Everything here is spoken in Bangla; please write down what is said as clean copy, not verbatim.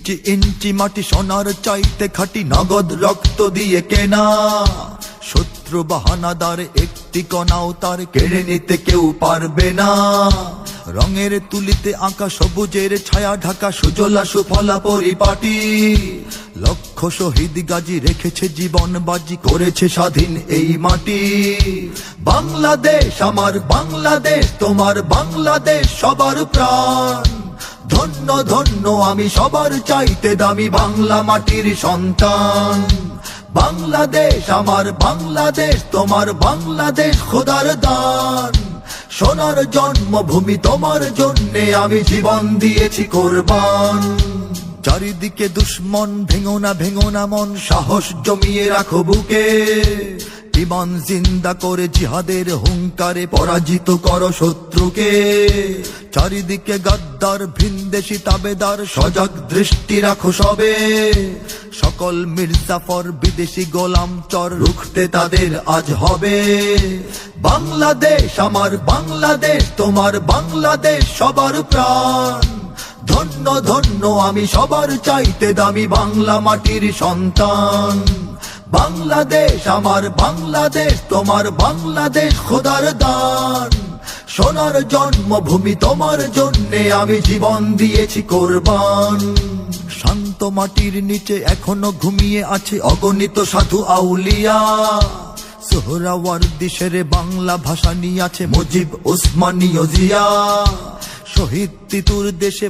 ইঞ্চি ইঞ্চি মাটি সোনার চাইতে খাঁটি, নগদ রক্ত দিয়ে কেনা। শত্রু বাহানাদার একটি কণাও তার কেড়ে নিতে কেউ পারবে না। রঙের তুলিতে আঁকা সবুজের ছায়া ঢাকা সুজলা সুফলা পরিপাটি। লক্ষ শহীদ গাজী রেখেছে জীবন বাজি, করেছে স্বাধীন এই মাটি। বাংলাদেশ আমার বাংলাদেশ, তোমার বাংলাদেশ সবার প্রাণ। ধন্য ধন্য আমি সবার চাইতে দামি বাংলা মাটির সন্তান। বাংলাদেশ আমার বাংলাদেশ, তোমার বাংলাদেশ খোদার দান। সোনার জন্মভূমি তোমার জন্যে আমি জীবন দিয়েছি কোরবান। চারিদিকে দুশ্মন, ভেঙো না মন, সাহস জমিয়ে রাখো বুকে। ইমান জিন্দা করে জিহাদের হুঙ্কারে পরাজিত করো শত্রুকে। চারিদিকে গাদ্দার ভিনদেশি তাবেদার, সজাগ দৃষ্টি রাখো সবে। সকল মির্জাফর বিদেশি গোলাম চর, রুখতে তাদের আজ হবে। বাংলাদেশ আমার বাংলাদেশ, তোমার বাংলাদেশ সবার প্রাণ। ধন্য ধন্য আমি সবার চাইতে দামি বাংলা মাটির সন্তান। বাংলাদেশ আমার বাংলাদেশ, তোমার বাংলাদেশ খোদার দান। সোনার জন্মভূমি তোমার জন্যে আমি জীবন দিয়েছি কোরবান। শান্ত মাটির নিচে এখনো ঘুমিয়ে আছে অগণিত সাধু আউলিয়া। সোহরাওয়ার্দী শেরে বাংলা ভাষা নিয়ে আছে মুজিব, ওসমানী, জিয়া। শহীদ তিতুর দেশে